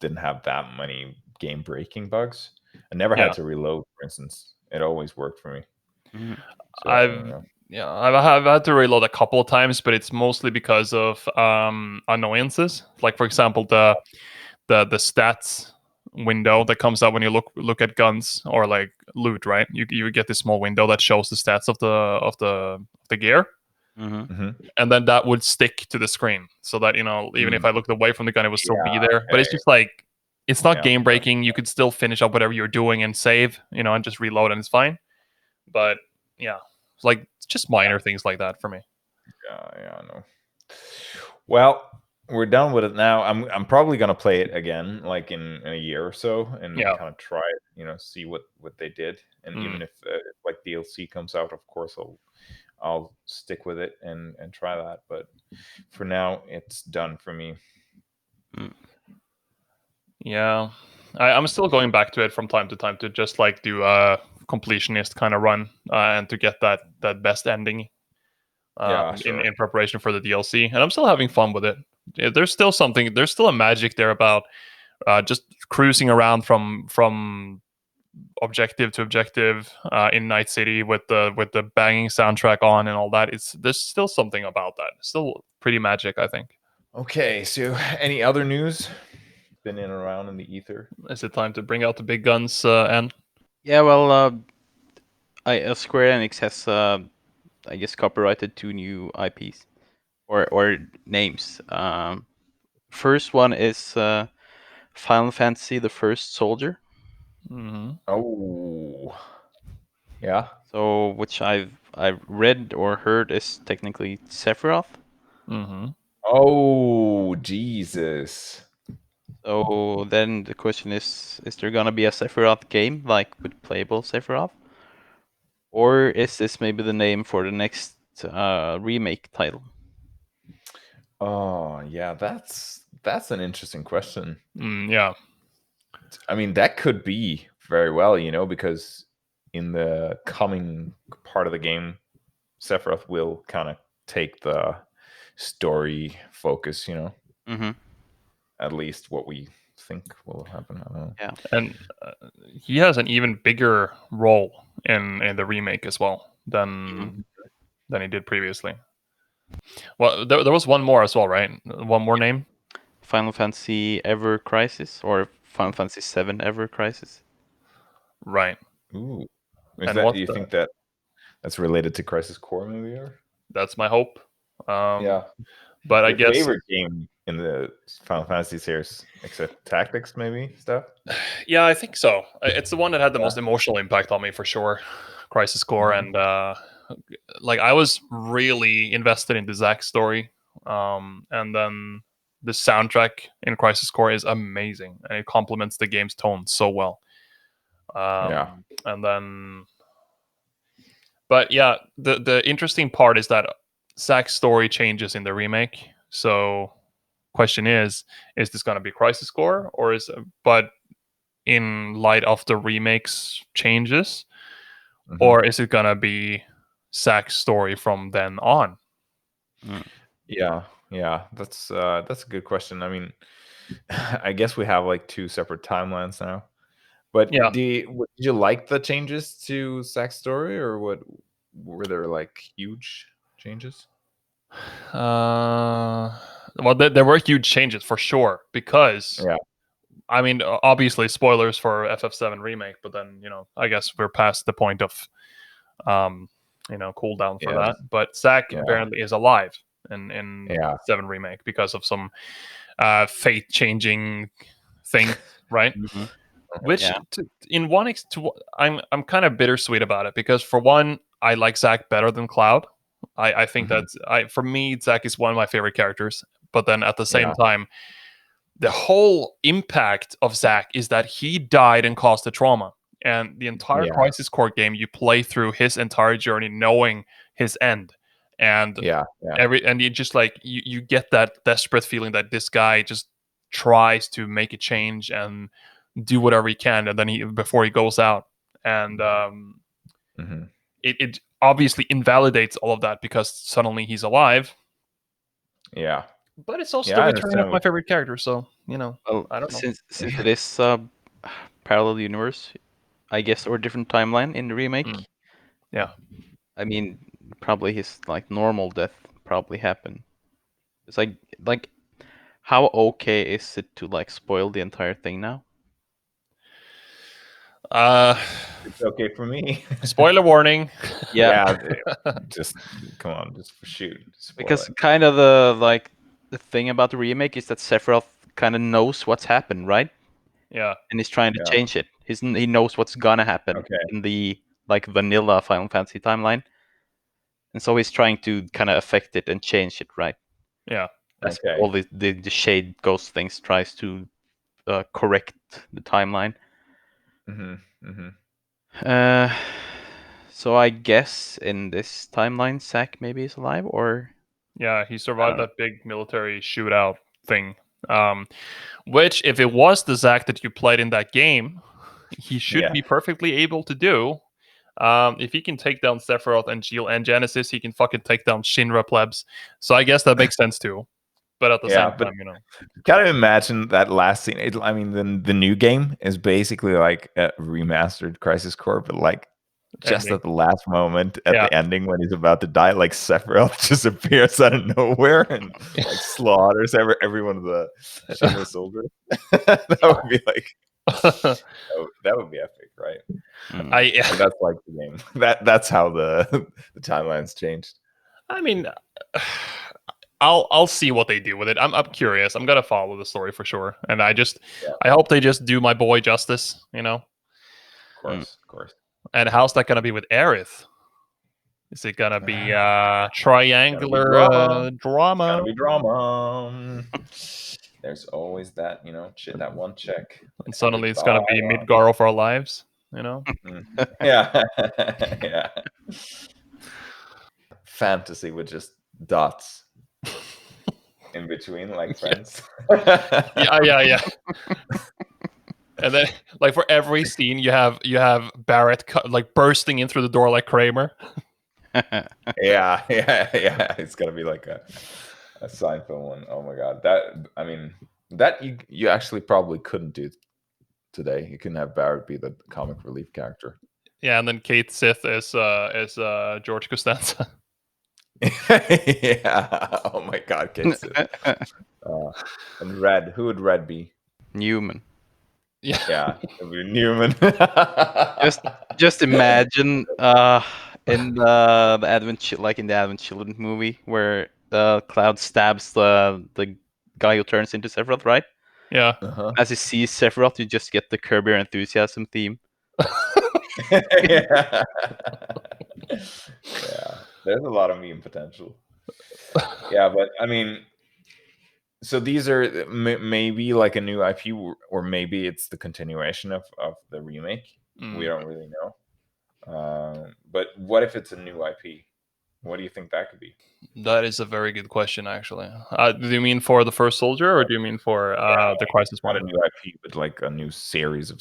[SPEAKER 2] didn't have that many game breaking bugs. I never had to reload, for instance. It always worked for me.
[SPEAKER 4] Mm-hmm.
[SPEAKER 2] So,
[SPEAKER 3] I've had to reload a couple of times, but it's mostly because of annoyances. Like, for example, the stats window that comes out when you look at guns or like loot, right? You get this small window that shows the stats of the gear.
[SPEAKER 4] Mm-hmm.
[SPEAKER 3] And then that would stick to the screen, so that even if I looked away from the gun, it would still be there. But it's just like, it's not game breaking. You could still finish up whatever you're doing and save, and just reload, and it's fine. But it's like just minor things like that for me.
[SPEAKER 2] Yeah, I know. Well, we're done with it now. I'm probably gonna play it again, like in a year or so, and kind of try it. See what they did, and even if like DLC comes out, of course I'll stick with it and try that. But for now, it's done for me.
[SPEAKER 3] Yeah, I'm still going back to it from time to time to just like do a completionist kind of run and to get that best ending in preparation for the DLC. And I'm still having fun with it. There's still a magic there about just cruising around from objective to objective in Night City with the banging soundtrack on and all that. There's still something about that. It's still pretty magic, I think.
[SPEAKER 2] Okay, so any other news been in and around in the ether?
[SPEAKER 3] Is it time to bring out the big guns, Anne?
[SPEAKER 4] Yeah, well, Square Enix has, I guess, copyrighted 2 new IPs or names. First one is Final Fantasy: The First Soldier.
[SPEAKER 3] Mm-hmm.
[SPEAKER 2] Oh, yeah.
[SPEAKER 4] So, which I've read or heard is technically Sephiroth.
[SPEAKER 3] Mm-hmm.
[SPEAKER 2] Oh, Jesus.
[SPEAKER 4] So then the question is there gonna be a Sephiroth game, like with playable Sephiroth? Or is this maybe the name for the next remake title?
[SPEAKER 2] Oh, yeah, that's an interesting question.
[SPEAKER 3] Yeah.
[SPEAKER 2] I mean, that could be very well, because in the coming part of the game, Sephiroth will kind of take the story focus,
[SPEAKER 4] Mm-hmm.
[SPEAKER 2] At least what we think will happen. I don't know.
[SPEAKER 4] Yeah.
[SPEAKER 3] And he has an even bigger role in the remake as well than he did previously. Well, there was one more as well, right? One more name.
[SPEAKER 4] Final Fantasy Ever Crisis or Final Fantasy 7 Ever Crisis.
[SPEAKER 3] Right.
[SPEAKER 2] Ooh, is
[SPEAKER 3] And
[SPEAKER 2] that
[SPEAKER 3] what's
[SPEAKER 2] you think that's related to Crisis Core maybe? Or
[SPEAKER 3] That's my hope.
[SPEAKER 2] yeah,
[SPEAKER 3] But I
[SPEAKER 2] your
[SPEAKER 3] guess
[SPEAKER 2] favorite game in the Final Fantasy series, except tactics maybe stuff.
[SPEAKER 3] yeah, I think so. It's the one that had the most emotional impact on me for sure. Crisis Core, and like I was really invested in the Zack story, and then the soundtrack in Crisis Core is amazing, and it complements the game's tone so well.
[SPEAKER 2] Yeah.
[SPEAKER 3] And then, but yeah, the interesting part is that Zack's story changes in the remake. So, question is this going to be Crisis Core, or is but in light of the remakes changes, or is it gonna be Zack's story from then on?
[SPEAKER 2] Yeah, that's a good question. I mean, I guess we have like two separate timelines now. But
[SPEAKER 3] Yeah.
[SPEAKER 2] did you like the changes to Zack's story, or what? Were there like huge changes?
[SPEAKER 3] Well, there were huge changes for sure because
[SPEAKER 2] Yeah,
[SPEAKER 3] I mean, obviously spoilers for FF7 remake, but then I guess we're past the point of cooldown for
[SPEAKER 2] yes,
[SPEAKER 3] that. But Zack
[SPEAKER 2] yeah,
[SPEAKER 3] apparently is alive in
[SPEAKER 2] yeah.
[SPEAKER 3] 7 remake because of some fate changing thing, right?
[SPEAKER 4] Mhm.
[SPEAKER 3] Which,
[SPEAKER 4] Yeah.
[SPEAKER 3] in one, I'm kind of bittersweet about it because for one, I like Zack better than Cloud. I think
[SPEAKER 2] Mhm.
[SPEAKER 3] for me, Zack is one of my favorite characters. But then at the same
[SPEAKER 2] Yeah,
[SPEAKER 3] time, the whole impact of Zack is that he died and caused the trauma. And the entire
[SPEAKER 2] yeah,
[SPEAKER 3] Crisis Core game, you play through his entire journey, knowing his end, and
[SPEAKER 2] yeah, yeah.
[SPEAKER 3] and you just like you get that desperate feeling that this guy just tries to make a change and do whatever he can, and then before he goes out, and
[SPEAKER 2] Mhm.
[SPEAKER 3] it obviously invalidates all of that because suddenly he's alive.
[SPEAKER 2] Yeah,
[SPEAKER 3] But it's also
[SPEAKER 2] yeah.
[SPEAKER 3] the
[SPEAKER 2] I
[SPEAKER 3] return of
[SPEAKER 2] understand
[SPEAKER 3] my
[SPEAKER 2] what.
[SPEAKER 3] favorite character, so
[SPEAKER 4] Well,
[SPEAKER 3] I don't know.
[SPEAKER 4] since it is a parallel universe, I guess, or different timeline in the remake.
[SPEAKER 3] Mm, yeah.
[SPEAKER 4] I mean, probably his like normal death probably happened. It's like how okay is it to like spoil the entire thing now?
[SPEAKER 3] Uh,
[SPEAKER 2] It's okay for me.
[SPEAKER 3] Spoiler warning.
[SPEAKER 4] Yeah,
[SPEAKER 2] Yeah, just come on, just shoot, spoil
[SPEAKER 4] because
[SPEAKER 2] it.
[SPEAKER 4] kind of the thing about the remake is that Sephiroth kind of knows what's happened, right?
[SPEAKER 3] Yeah.
[SPEAKER 4] And he's trying to
[SPEAKER 2] Yeah.
[SPEAKER 4] change it. He knows what's gonna happen
[SPEAKER 2] Okay.
[SPEAKER 4] in the like vanilla Final Fantasy timeline, and so he's trying to kind of affect it and change it, right?
[SPEAKER 3] Yeah.
[SPEAKER 4] As
[SPEAKER 2] Okay.
[SPEAKER 4] all the shade ghost things tries to correct the timeline.
[SPEAKER 2] Mhm. Mhm.
[SPEAKER 4] Uh, so I guess in this timeline, Zack maybe is alive, or
[SPEAKER 3] Yeah. He
[SPEAKER 2] I
[SPEAKER 3] survived
[SPEAKER 2] don't know.
[SPEAKER 3] that big military shootout thing. Which, if it was the Zack that you played in that game, he should
[SPEAKER 2] Yeah.
[SPEAKER 3] be perfectly able to do. If he can take down Sephiroth and Gil and Genesis, he can fucking take down Shinra plebs. So I guess that makes sense too. But at the
[SPEAKER 2] Yeah,
[SPEAKER 3] same
[SPEAKER 2] but
[SPEAKER 3] time,
[SPEAKER 2] kind of imagine that last scene. I mean, the new game is basically like a remastered Crisis Core, but like just
[SPEAKER 3] ending.
[SPEAKER 2] at the last moment, at
[SPEAKER 3] Yeah.
[SPEAKER 2] the ending when he's about to die, like Sephiroth just appears out of nowhere and like slaughters every one of the Shinra soldiers. That would be like that would be epic, right?
[SPEAKER 3] I
[SPEAKER 2] But that's like the game. That's how the timelines changed.
[SPEAKER 3] I mean, I'll see what they do with it. I'm curious. I'm gonna follow the story for sure, and
[SPEAKER 2] Yeah,
[SPEAKER 3] I hope they just do my boy justice.
[SPEAKER 2] of course, of course.
[SPEAKER 3] And how's that gonna be with Aerith? Is it gonna be
[SPEAKER 2] Gotta be
[SPEAKER 3] triangular
[SPEAKER 2] drama.
[SPEAKER 3] drama?
[SPEAKER 2] Gotta be drama. There's always that, that one check
[SPEAKER 3] And
[SPEAKER 2] every
[SPEAKER 3] suddenly it's gonna be
[SPEAKER 2] time.
[SPEAKER 3] Midgar of our lives. You know?
[SPEAKER 2] Yeah, yeah. Fantasy with just dots in between, like
[SPEAKER 3] Yeah,
[SPEAKER 2] friends.
[SPEAKER 3] yeah. And then, like for every scene, you have Barrett like bursting in through the door like Kramer.
[SPEAKER 2] Yeah, yeah. It's gonna be like a Seinfeld one. Oh my god, I mean, that you actually probably couldn't do today. You couldn't have Barrett be the comic relief character.
[SPEAKER 3] Yeah, and then Kate Sith is George Costanza.
[SPEAKER 2] Yeah. Oh my God, Casey. And Red. Who would Red be?
[SPEAKER 4] Newman.
[SPEAKER 2] Yeah, it'd be Newman.
[SPEAKER 4] Just imagine in the like in the Advent Children movie where the Cloud stabs the guy who turns into Sephiroth, right?
[SPEAKER 3] Yeah.
[SPEAKER 4] As he sees Sephiroth, you just get the Curb Your Enthusiasm theme.
[SPEAKER 2] Yeah. Yeah, there's a lot of meme potential. Yeah, but I mean, so these are maybe like a new IP, or maybe it's the continuation of the remake. We don't really know. But what if it's a new IP? What do you think that could be?
[SPEAKER 3] That is a very good question, actually. Do you mean for the First Soldier, or do you mean for the Crisis
[SPEAKER 2] Not
[SPEAKER 3] one?
[SPEAKER 2] a new IP, but like a new series of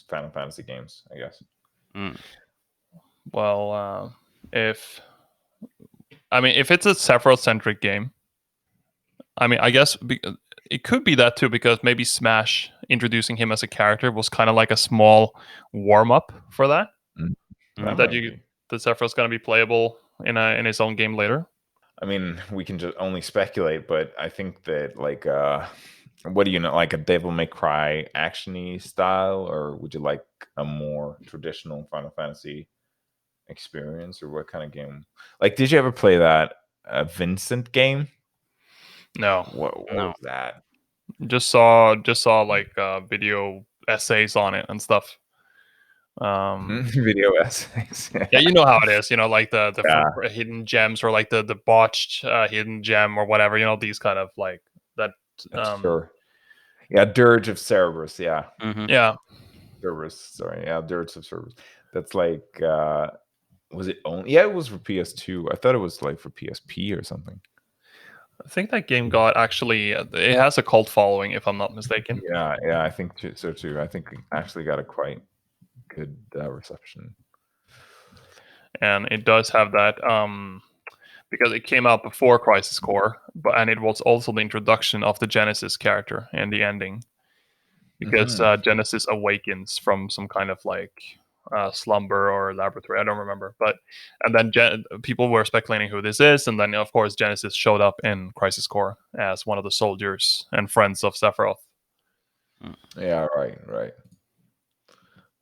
[SPEAKER 2] Final Fantasy games, I guess.
[SPEAKER 3] Well, if it's a Sephiroth-centric game, I mean, I guess it could be that too, because maybe Smash introducing him as a character was kind of like a small warm-up for that. That Sephiroth's going to be playable in his own game later.
[SPEAKER 2] I mean, we can just only speculate, but I think that like what do you know, like a Devil May Cry action-y style, or would you like a more traditional Final Fantasy experience, or what kind of game? Like, did you ever play that Vincent game?
[SPEAKER 3] No.
[SPEAKER 2] What was that?
[SPEAKER 3] Just saw like video essays on it and stuff.
[SPEAKER 2] Video essays.
[SPEAKER 3] Yeah, you know how it is. You know, like the hidden gems, or like the botched hidden gem, or whatever. You know, these kind of like that.
[SPEAKER 2] Sure. Yeah, Dirge of Cerberus. Yeah.
[SPEAKER 3] Yeah.
[SPEAKER 2] Cerberus. Sorry. Yeah, Dirge of Cerberus. That's like. Was it only? Yeah, it was for PS2. I thought it was like for PSP or something.
[SPEAKER 3] I think that game got actually. It has a cult following, if I'm not mistaken.
[SPEAKER 2] Yeah, I think so too. I think it actually got a quite good reception.
[SPEAKER 3] And it does have that because it came out before Crisis Core, and it was also the introduction of the Genesis character and the ending, because Genesis awakens from some kind of like slumber or laboratory. I don't remember, and then people were speculating who this is, and then of course Genesis showed up in Crisis Core as one of the soldiers and friends of Sephiroth.
[SPEAKER 2] Yeah, right.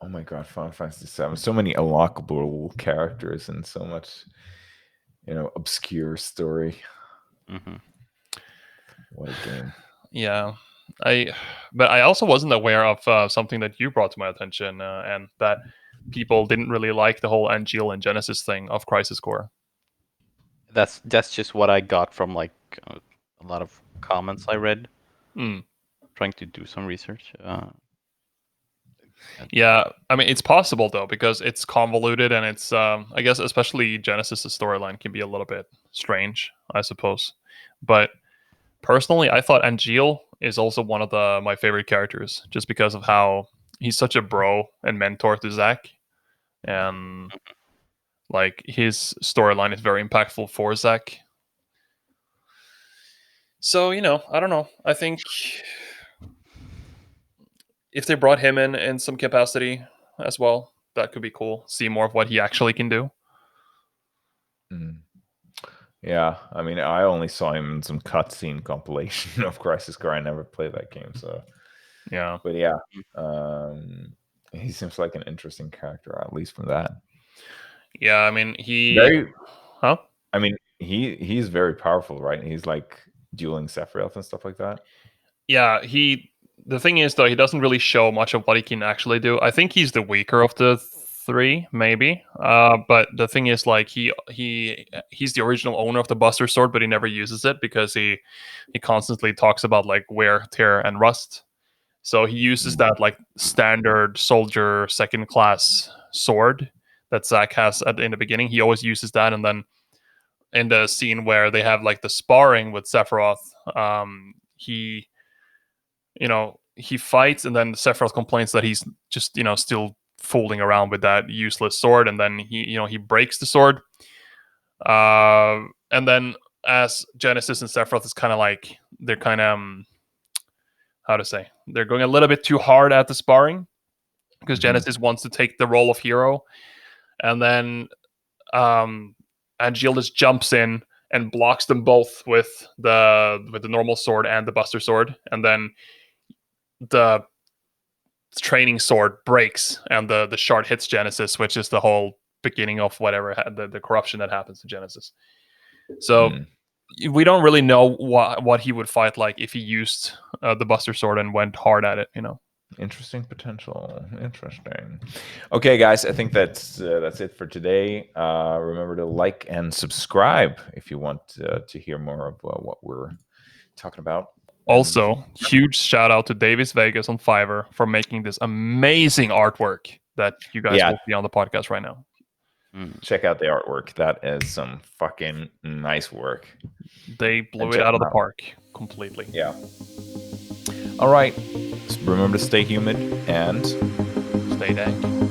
[SPEAKER 2] Oh my God, Final Fantasy VII. So many unlockable characters and so much, obscure story. What a game.
[SPEAKER 3] Yeah. But I also wasn't aware of something that you brought to my attention, and that people didn't really like the whole Angeal and Genesis thing of Crisis Core.
[SPEAKER 4] That's just what I got from like a lot of comments I read. Trying to do some research.
[SPEAKER 3] Yeah, I mean, it's possible though, because it's convoluted, and it's I guess especially Genesis' storyline can be a little bit strange, I suppose. But personally, I thought Angeal is also one of my favorite characters, just because of how he's such a bro and mentor to Zack, and like his storyline is very impactful for Zack. So I don't know. I think if they brought him in some capacity as well, that could be cool. See more of what he actually can do.
[SPEAKER 2] Yeah, I mean, I only saw him in some cutscene compilation of Crisis Core. I never played that game, so
[SPEAKER 3] yeah.
[SPEAKER 2] But yeah, he seems like an interesting character, at least from that.
[SPEAKER 3] Yeah, I mean,
[SPEAKER 2] I mean, he's very powerful, right? He's like dueling Sephiroth and stuff like that.
[SPEAKER 3] Yeah, the thing is though, he doesn't really show much of what he can actually do. I think he's the weaker of the three, maybe. But the thing is, like, he's the original owner of the Buster Sword, but he never uses it because he constantly talks about like wear, tear, and rust. So he uses that like standard soldier second class sword that Zack has in the beginning. He always uses that, and then in the scene where they have like the sparring with Sephiroth, he fights, and then Sephiroth complains that he's just still fooling around with that useless sword, and then he breaks the sword, and then as Genesis and Sephiroth is kind of like they're kind of how to say, they're going a little bit too hard at the sparring, because Genesis wants to take the role of hero, and then and Jill just jumps in and blocks them both with the normal sword and the Buster Sword, and then the training sword breaks and the shard hits Genesis, which is the whole beginning of whatever the corruption that happens to Genesis. So we don't really know what he would fight like if he used the Buster Sword and went hard at it, you know.
[SPEAKER 2] Interesting potential. Interesting. Okay, guys, I think that's it for today. Remember to like and subscribe if you want to hear more of what we're talking about.
[SPEAKER 3] Also, huge shout out to Davis Vegas on Fiverr for making this amazing artwork that you guys will see on the podcast right now.
[SPEAKER 2] Check out the artwork. That is some fucking nice work.
[SPEAKER 3] They blew it out of the park completely.
[SPEAKER 2] Yeah. All right. Remember to stay humid and
[SPEAKER 3] stay dank.